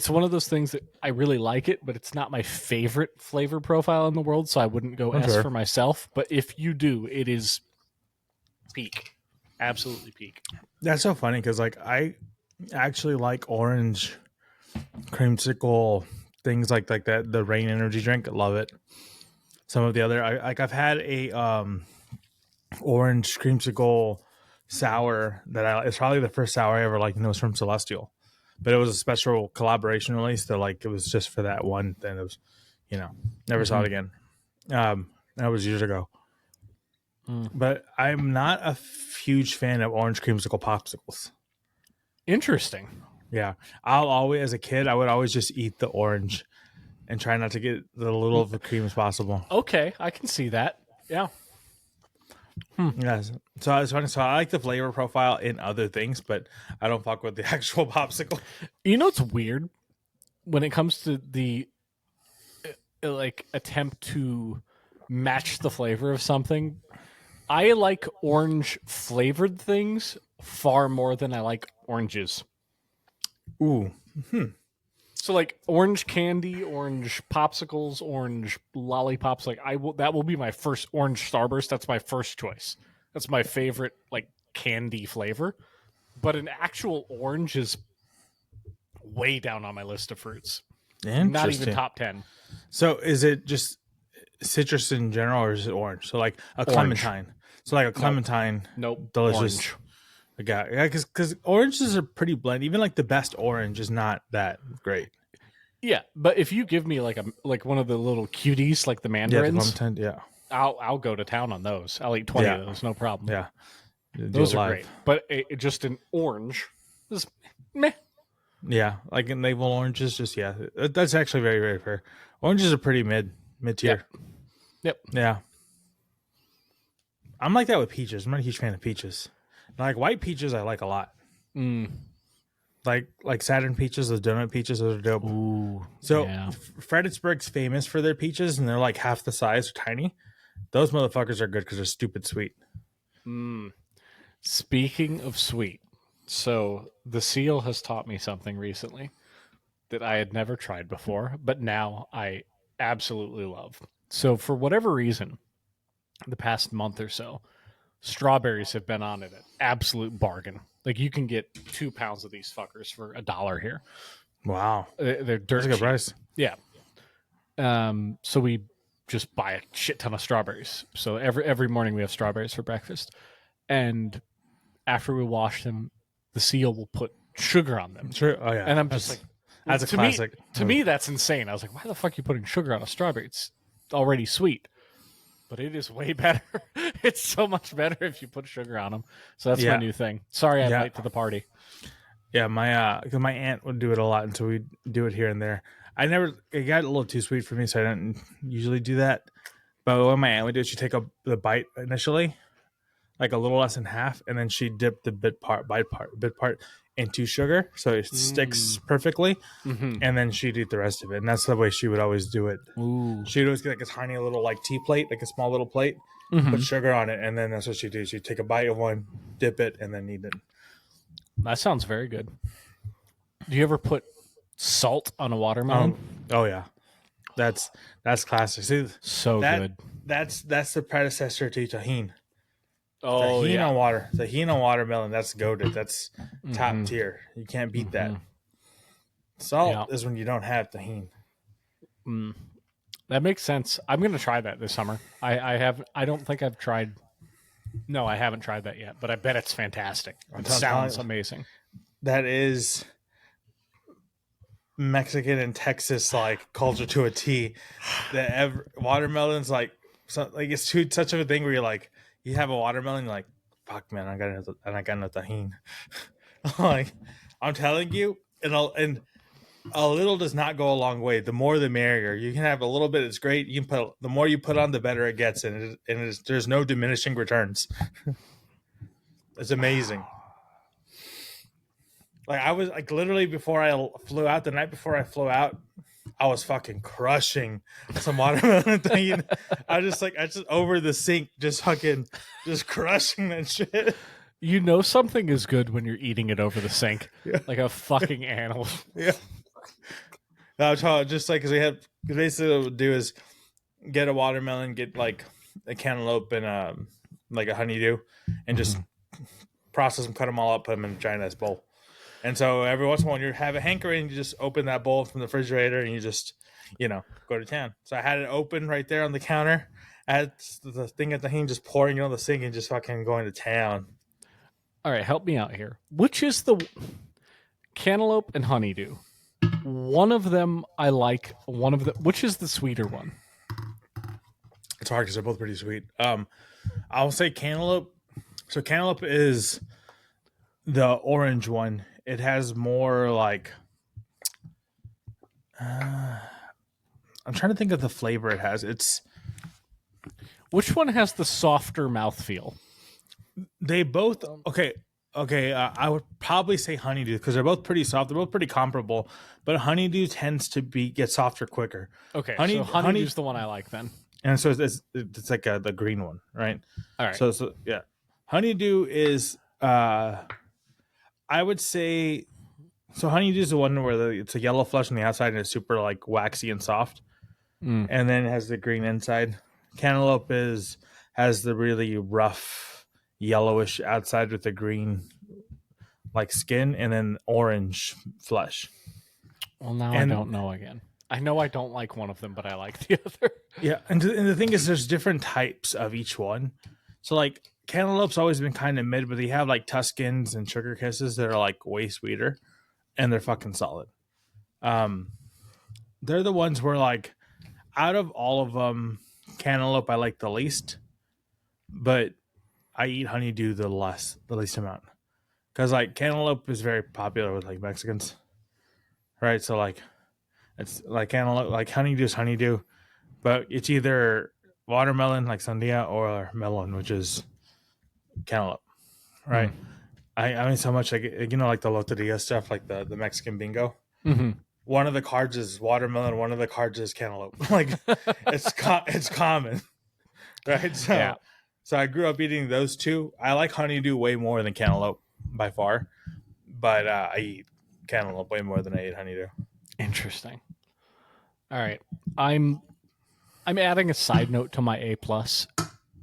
one of those things that I really like it, but it's not my favorite flavor profile in the world, so I wouldn't go S for myself. But if you do, it is peak. Absolutely peak. That's so funny because like I actually like orange creamsicle things like that. The Rain energy drink, I love it. Some of the other I've had a orange creamsicle sour that it's probably the first sour I ever liked, and it was from Celestial, but it was a special collaboration release that like it was just for that one. Then it was, never saw it again. That was years ago. But I'm not a huge fan of orange creamsicle popsicles. Interesting. Yeah, I'll always, as a kid, I would always just eat the orange and try not to get the little of the cream as possible. Okay, I can see that. Yeah. Yes. So it's funny. So I like the flavor profile in other things, but I don't fuck with the actual popsicle. You know what's weird when it comes to the like attempt to match the flavor of something? I like orange flavored things far more than I like oranges. Ooh. So like orange candy, orange popsicles, orange lollipops, like that will be my first orange Starburst. That's my first choice. That's my favorite like candy flavor. But an actual orange is way down on my list of fruits. Not even top 10. So is it just citrus in general or is it orange? So like a clementine. So like a clementine. Nope. Delicious. Orange. Yeah, because oranges are pretty bland. Even like the best orange is not that great. Yeah, but if you give me like one of the little cuties, like the mandarins, I'll go to town on those. I'll eat 20 of those, no problem. Yeah, those are great. But just an orange is meh. Yeah, like in navel oranges, that's actually very, very fair. Oranges are pretty mid tier. Yep. Yeah. I'm like that with peaches. I'm not a huge fan of peaches. Like white peaches, I like a lot. Like Saturn peaches, those donut peaches, those are dope. Ooh, so Fredericksburg's famous for their peaches, and they're like half the size, or tiny. Those motherfuckers are good because they're stupid sweet. Speaking of sweet, so the seal has taught me something recently that I had never tried before, but now I absolutely love. So for whatever reason, the past month or so, strawberries have been on it an absolute bargain. Like you can get 2 pounds of these fuckers for $1 here. Wow, they're dirt That's a good cheap. price. Yeah. So we just buy a shit ton of strawberries. So every morning we have strawberries for breakfast, and after we wash them, the seal will put sugar on them. True. Oh yeah, and I'm just like, that's a classic. To me, that's insane. I was like, why the fuck are you putting sugar on a strawberry? It's already sweet. but it is way better. It's so much better if you put sugar on them. So that's my Yeah. new thing. Sorry, I'm Yeah. late to the party. Yeah, because my aunt would do it a lot, and so we do it here and there. It got a little too sweet for me, so I don't usually do that. But when my aunt would do it, she'd take the bite initially, like a little less than half, and then she'd dip the bit part into sugar, so it sticks perfectly, and then she'd eat the rest of it. And that's the way she would always do it. Ooh. She'd always get like a tiny little like tea plate, like a small little plate, put sugar on it, and then that's what she'd do. She'd take a bite of one, dip it, and then eat it. That sounds very good. Do you ever put salt on a watermelon? Oh yeah, that's classic. See, So good. That's the predecessor to tahine. Oh Tahine yeah. on water. Tahine on watermelon. That's goated. That's top tier. You can't beat that. Salt is when you don't have tahine. That makes sense. I'm gonna try that this summer. I don't think I've tried. No, I haven't tried that yet, but I bet it's fantastic. It sounds amazing. That is Mexican and Texas like culture to a T. Watermelon's like it's such a thing where you're like, you have a watermelon, you're like, fuck man, I got no tahine. Like, I'm telling you, and a little does not go a long way. The more the merrier. You can have a little bit, it's great. You can the more you put on, the better it gets, and there's no diminishing returns. It's amazing. Like, I was like, literally before I flew out, the night before I flew out, I was fucking crushing some watermelon thing. I just over the sink, just crushing that shit. You know something is good when you're eating it over the sink, like a fucking animal. Yeah. No, just like, because basically what we'll do is get a watermelon, get like a cantaloupe and like a honeydew, and just process them, cut them all up, put them in a giant ass bowl. And so every once in a while, you have a hankering, you just open that bowl from the refrigerator and you just, go to town. So I had it open right there on the counter. I had the thing at the hand just pouring it on the sink and just fucking going to town. All right, help me out here. Which is the cantaloupe and honeydew? One of them I like. Which is the sweeter one? It's hard because they're both pretty sweet. I'll say cantaloupe. So cantaloupe is the orange one. It has more like I'm trying to think of the flavor it has. Which one has the softer mouthfeel? They both okay. I would probably say honeydew because they're both pretty soft. They're both pretty comparable, but honeydew tends to get softer quicker. Okay, so honeydew's the one I like then. And so it's like the green one, right? All right. So yeah, honeydew is I would say. So honeydew is the one where it's a yellow flesh on the outside and it's super like waxy and soft, and then it has the green inside. Cantaloupe has the really rough yellowish outside with the green like skin, and then orange flesh. Well, now I don't know again. I know I don't like one of them, but I like the other. Yeah, and the thing is, there's different types of each one. So like cantaloupe's always been kind of mid, but they have like Tuscans and Sugar Kisses that are like way sweeter. And they're fucking solid. They're the ones where, like, out of all of them, cantaloupe I like the least, but I eat honeydew the least amount. Because, like, cantaloupe is very popular with, like, Mexicans. Right? So, like, it's like cantaloupe, like, honeydew is honeydew, but it's either watermelon, like sandia, or melon, which is cantaloupe. Right? I mean, so much like like the loteria stuff, like the Mexican bingo. Mm-hmm. One of the cards is watermelon. One of the cards is cantaloupe. Like it's common, right? So I grew up eating those two. I like honeydew way more than cantaloupe by far, but I eat cantaloupe way more than I eat honeydew. Interesting. All right, I'm adding a side note to my A+.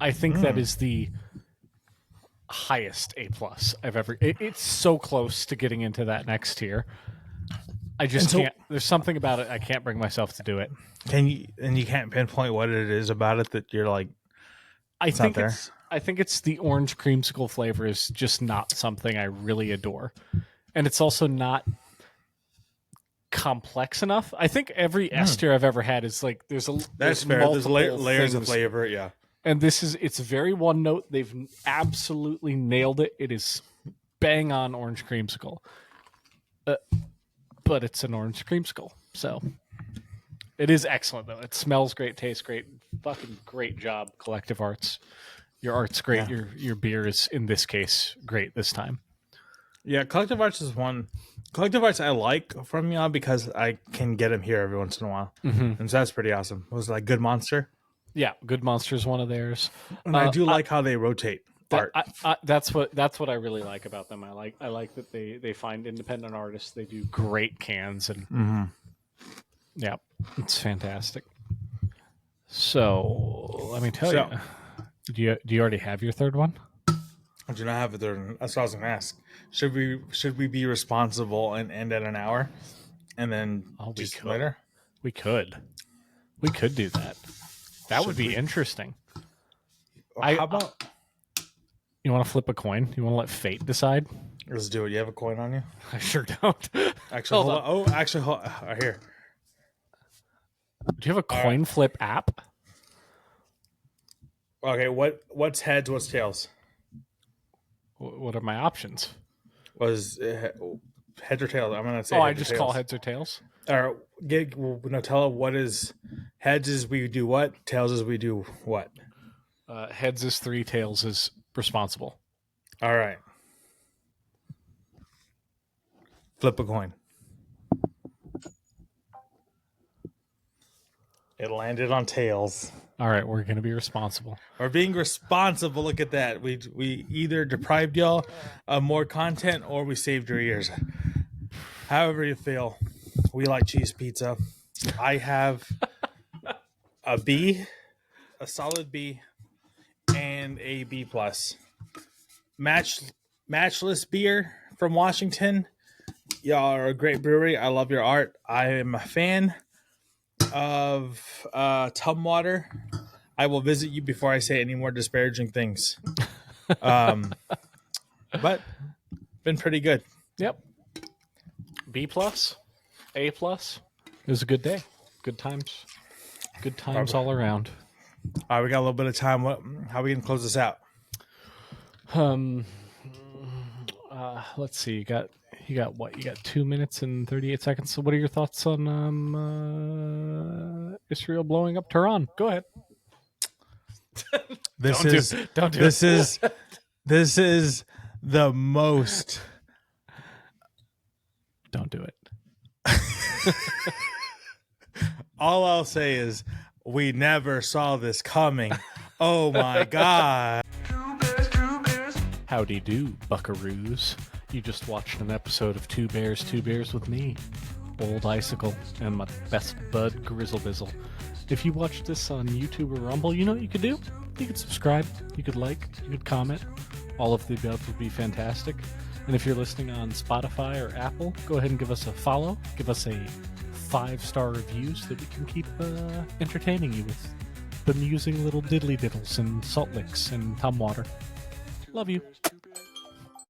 I think that is the highest A+ I've ever. It's so close to getting into that next tier. I just can't. There's something about it. I can't bring myself to do it. You can't pinpoint what it is about it that you're like. I think it's the orange creamsicle flavor is just not something I really adore, and it's also not complex enough. I think every S tier I've ever had is like there's fair. There's layers of flavor. Yeah. And it's very one note. They've absolutely nailed it. It is bang on orange creamsicle. But it's an orange creamsicle. So it is excellent, though. It smells great, tastes great. Fucking great job, Collective Arts. Your art's great. Yeah. Your beer is, in this case, great this time. Yeah, Collective Arts is one. Collective Arts I like from y'all because I can get them here every once in a while. Mm-hmm. And so that's pretty awesome. Was it like Good Monster? Yeah, Good Monster is one of theirs. And I do like how they rotate art. That's what I really like about them. I like that they find independent artists. They do great cans and yeah, it's fantastic. So let me tell you, do you already have your third one? I do not have a third one. That's what I was going to ask. Should we be responsible and end at an hour, and then just later? We could do that. That would be interesting. How about you want to flip a coin? You want to let fate decide? let's do it. You have a coin on you? I sure don't. Actually, hold on. Oh, actually, here. Do you have a coin flip app? Okay, what's heads? What's tails? What are my options? Was heads or tails? I'm gonna say. I just call heads or tails. Or tell her what is heads is we do what, tails is we do what. Heads is 3, tails is responsible. All right. Flip a coin. It landed on tails. All right, we're gonna be responsible. We're being responsible. Look at that. We either deprived y'all of more content or we saved your ears. However you feel. We like cheese pizza. I have a B, a solid B, and a B plus. Matchless beer from Washington. Y'all are a great brewery. I love your art. I am a fan of Tumwater. I will visit you before I say any more disparaging things. But been pretty good. Yep. B plus, A plus. It was a good day. Good times. Good times all around. All right, we got a little bit of time. How are we gonna close this out? Let's see. You got what? You got 2 minutes and 38 seconds. So, what are your thoughts on Israel blowing up Tehran? Go ahead. This is the most. Don't do it. All I'll say is we never saw this coming. Oh my God. Howdy do, buckaroos. You just watched an episode of Two Bears with me, Old Icicle, and my best bud, Grizzlebizzle. If you watched this on YouTube or Rumble, you know what you could do? You could subscribe, you could like, you could comment. All of the above would be fantastic. And if you're listening on Spotify or Apple, go ahead and give us a follow. Give us a 5-star review so that we can keep entertaining you with bemusing little diddly diddles and salt licks and Tumwater. Love you.